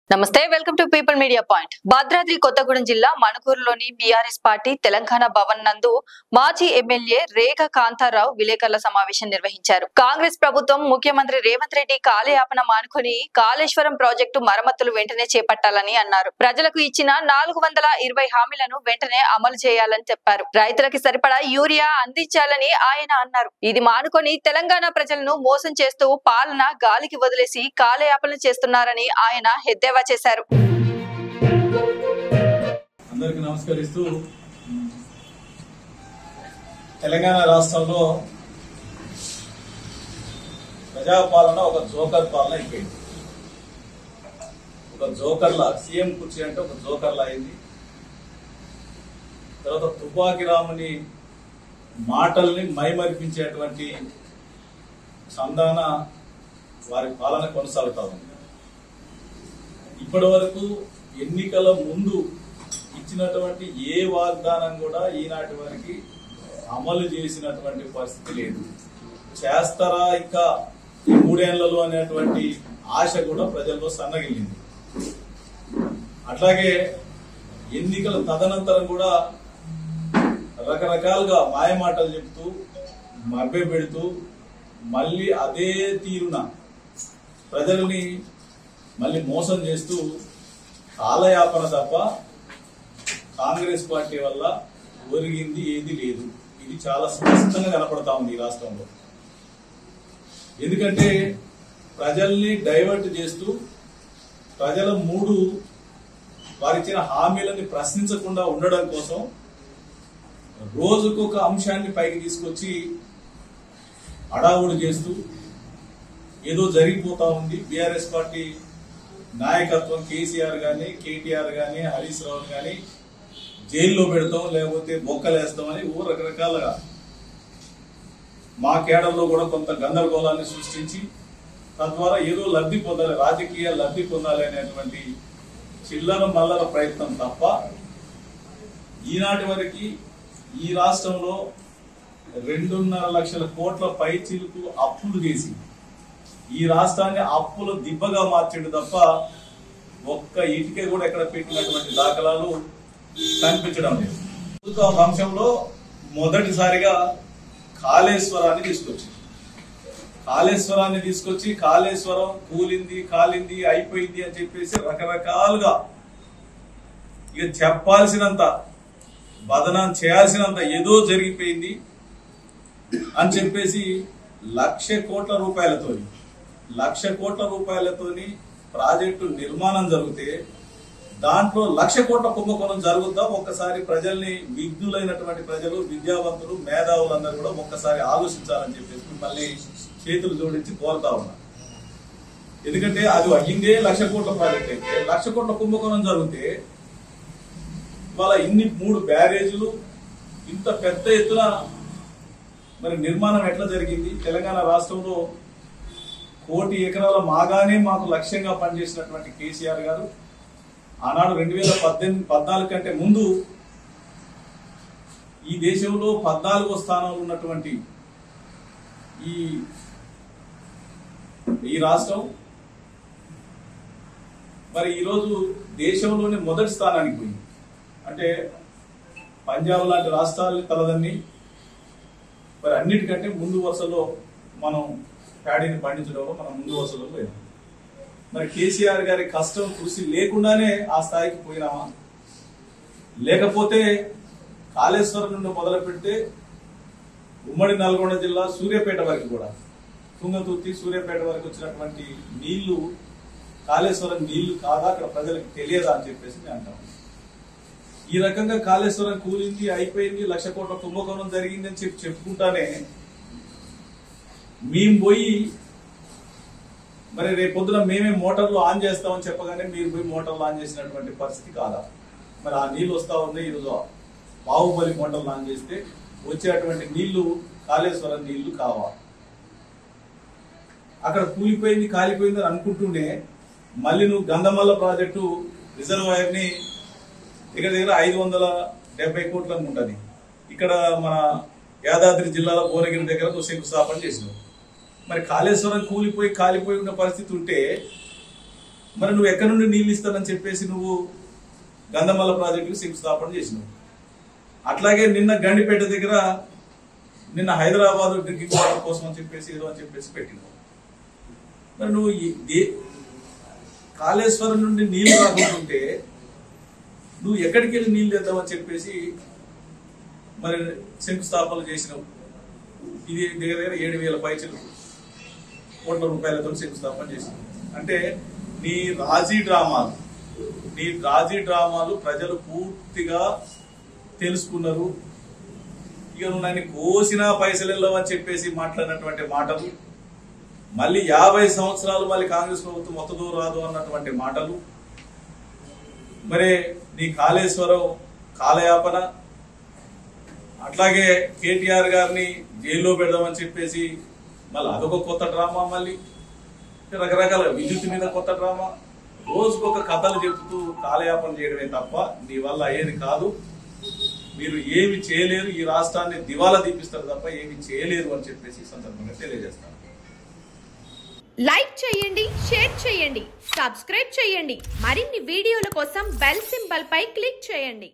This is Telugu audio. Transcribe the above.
నమస్తే welcome to people media point. Bhadradri Kothagudem జిల్లా మణుకూరులోని బీఆర్ఎస్ పార్టీ తెలంగాణ భవన్ నందు మాజీ ఎమ్మెల్యే రేఖ కాంతారావు విలేకరుల సమావేశం నిర్వహించారు. కాంగ్రెస్ ప్రభుత్వం ముఖ్యమంత్రి రేవంత్ రెడ్డి కాలయాపన మానుకొని కాళేశ్వరం ప్రాజెక్టు మరమ్మతులు వెంటనే చేపట్టాలని అన్నారు. ప్రజలకు ఇచ్చిన 420 హామీలను వెంటనే అమలు చేయాలని చెప్పారు. రైతులకు సరిపడా యూరియా అందించాలని ఆయన అన్నారు. ఇది మానుకొని తెలంగాణ ప్రజలను మోసం చేస్తూ పాలన గాలికి వదిలేసి కాలయాపన చేస్తున్నారని ఆయన ఎద్దేవా చేశారు. అందరికీ నమస్కరిస్తూ తెలంగాణ రాష్ట్రంలో ప్రజాపాలన ఒక జోకర్ పాలన అయిపోయింది. ఒక జోకర్లా సీఎం కుర్చీ అంటే ఒక జోకర్లా అయింది. తర్వాత తుపాకి రాముని మాటల్ని మైమరిపించేటువంటి చందాన వారి పాలన కొనసాగుతా ఉంది. ఇప్పటి వరకు ఎన్నికల ముందు ఇచ్చినటువంటి ఏ వాగ్దానం కూడా ఈనాటి వరకు అమలు చేసినటువంటి పరిస్థితి లేదు. చేస్తారా ఇంకా ఈ 3 ఏళ్లలో అనేటువంటి ఆశ కూడా ప్రజల్లో సన్నగిల్లింది. అట్లాగే ఎన్నికల తదనంతరం కూడా రకరకాలుగా మాయమాటలు చెప్తూ మభ్య పెడుతూ మళ్ళీ అదే తీరున ప్రజల్ని మళ్ళీ మోసం చేస్తూ కాలయాపన తప్ప కాంగ్రెస్ పార్టీ వల్ల ఒరిగింది ఏది లేదు. ఇది చాలా స్పష్టంగా కనపడతా ఉంది ఈ రాష్ట్రంలో. ఎందుకంటే ప్రజల్ని డైవర్ట్ చేస్తూ ప్రజల వారిచ్చిన హామీలని ప్రశ్నించకుండా ఉండడం కోసం రోజుకొక అంశాన్ని పైకి తీసుకొచ్చి అడావుడు చేస్తూ ఏదో జరిగిపోతా ఉంది. బీఆర్ఎస్ పార్టీ నాయకత్వం కేసీఆర్ గాని కేటీఆర్ గాని హరీష్ రావు గాని జైల్లో పెడతాం లేకపోతే బొక్కలేస్తామని రకరకాలుగా మా కేడర్లో కూడా కొంత గందరగోళాన్ని సృష్టించి తద్వారా ఏదో లబ్ధి పొందాలి, రాజకీయ లబ్ధి పొందాలి అనేటువంటి చిల్లర మల్లర ప్రయత్నం తప్ప ఈనాటి వరకు ఈ రాష్ట్రంలో 2.5 లక్షల కోట్ల పైచిలుకు అప్పులు చేసి ఈ రాష్ట్రాన్ని అప్పుల దిబ్బగా మార్చిండు తప్ప ఒక్క ఇటుక కూడా ఎక్కడ పెట్టినటువంటి దాఖలాలు కనిపించడం లేదు. అంశంలో మొదటిసారిగా కాళేశ్వరాన్ని తీసుకొచ్చి కాళేశ్వరం కాలింది అయిపోయింది అని చెప్పేసి రకరకాలుగా ఇక చెప్పాల్సినంత బదనాం చేయాల్సినంత ఏదో జరిగిపోయింది అని చెప్పేసి 1,00,000 కోట్ల రూపాయలతోని ప్రాజెక్టు నిర్మాణం జరిగితే దాంట్లో 1,00,000 కోట్ల కుంభకోణం జరుగుద్దా? ఒక్కసారి ప్రజల్ని, విజ్ఞులైనటువంటి ప్రజలు, విద్యావంతులు, మేధావులందరూ కూడా ఒక్కసారి ఆలోచించాలని చెప్పేసి మళ్ళీ చేతులు జోడించి కోరుతా ఉన్నారు. ఎందుకంటే అది అయ్యిందే 1,00,000 కోట్ల ప్రాజెక్ట్ అయితే 1,00,000 కోట్ల కుంభకోణం జరిగితే ఇవాళ ఇన్ని 3 బ్యారేజీలు ఇంత పెద్ద ఎత్తున మరి నిర్మాణం ఎట్లా జరిగింది? తెలంగాణ రాష్ట్రంలో 1 కోటి ఎకరాల మాగానే మాకు లక్ష్యంగా పనిచేసినటువంటి కేసీఆర్ గారు ఆనాడు 2014 కంటే ముందు ఈ దేశంలో 14వ స్థానంలో ఉన్నటువంటి ఈ రాష్ట్రం మరి ఈరోజు దేశంలోనే మొదటి స్థానానికి పోయింది. అంటే పంజాబ్ లాంటి రాష్ట్రాలని తలదన్ని మరి అన్నిటికంటే ముందు వరుసలో మనం ప్యాడీని పండించడంలో మనం ముందు వరుసలో పోయాం. మరి కేసీఆర్ గారి కష్టం కృషి లేకుండానే ఆ స్థాయికి పోయినామా? లేకపోతే కాళేశ్వరం నుండి మొదలు పెడితే ఉమ్మడి నల్గొండ జిల్లా సూర్యాపేట వరకు కూడా తుంగతుర్తి సూర్యాపేట వరకు వచ్చినటువంటి నీళ్లు కాళేశ్వరం నీళ్లు కాదా, అక్కడ ప్రజలకు తెలియదా అని చెప్పేసి నేను అంటాను. ఈ రకంగా కాళేశ్వరం కూలింది, అయిపోయింది, 1,00,000 కోట్ల కుంభకోణం జరిగింది అని చెప్పుకుంటానే మేము పోయి మరి రేపు పొద్దున మేమే మోటార్లు ఆన్ చేస్తామని చెప్పగానే మీరు పోయి మోటార్లు ఆన్ చేసినటువంటి పరిస్థితి కాదా? మరి ఆ నీళ్లు వస్తా ఉన్నాయి. ఈరోజు బాహుబలి మోటార్లు ఆన్ చేస్తే వచ్చేటువంటి నీళ్లు కాళేశ్వరం నీళ్లు కావా? అక్కడ కూలిపోయింది, కాలిపోయింది అని అనుకుంటూనే మళ్ళీ నువ్వు గంధమల్ల ప్రాజెక్టు రిజర్వాయర్ ని దగ్గర 570 కోట్లు అనుకుంటుంది. ఇక్కడ మన యాదాద్రి జిల్లాలో భువనగిరి దగ్గర నువ్వు శంకుస్థాపన చేసినావు. మరి కాళేశ్వరం కాలిపోయి ఉన్న పరిస్థితి ఉంటే మరి నువ్వు ఎక్కడి నుండి నీళ్ళు ఇస్తానని చెప్పేసి నువ్వు గంధమల్ల ప్రాజెక్టుకు శంకుస్థాపన చేసినావు. అట్లాగే నిన్న గండిపేట దగ్గర నిన్న హైదరాబాద్ డ్రింకింగ్ వాటర్ కోసం అని చెప్పేసి ఏదో అని చెప్పేసి పెట్టినావు. మరి నువ్వు కాళేశ్వరం నుండి నీళ్లు రాకుంటుంటే నువ్వు ఎక్కడికి వెళ్ళి నీళ్లు తెద్దామని చెప్పేసి మరి శంకుస్థాపనలు చేసినావు. ఇది దగ్గర 7,000 పైచలు కోట్ల రూపాయలతో శంకుస్థాపన చేసినావు. అంటే నీ రాజీ డ్రామాలు ప్రజలు పూర్తిగా తెలుసుకున్నారు. ఇక నువ్వు నన్ను కోసినా పైసలు వెళ్ళవని చెప్పేసి మాట్లాడినటువంటి మాటలు, మళ్ళీ 50 సంవత్సరాలు మళ్ళీ కాంగ్రెస్ ప్రభుత్వం మొత్తదో రాదు అన్నటువంటి మాటలు, మరి నీ కాళేశ్వరం కాలయాపన, అట్లాగే కేటీఆర్ గారిని జైల్లో పెడదామని చెప్పేసి మళ్ళీ అదొక కొత్త డ్రామా, మళ్ళీ రకరకాల విద్యుత్ మీద కొత్త డ్రామా, రోజుకొక కథలు చెబుతూ కాలయాపన చేయడమే తప్ప నీ వల్ల అయ్యేది కాదు. మీరు ఏమి చేయలేరు, ఈ రాష్ట్రాన్ని దివాలా తీపిస్తారు తప్ప ఏమి చేయలేరు అని చెప్పేసి సందర్భంగా తెలియజేస్తాను. లైక్ చేయండి, షేర్ చేయండి, సబ్స్క్రైబ్ చేయండి. మరిన్ని వీడియోల కోసం బెల్ సింబల్ పై క్లిక్ చేయండి.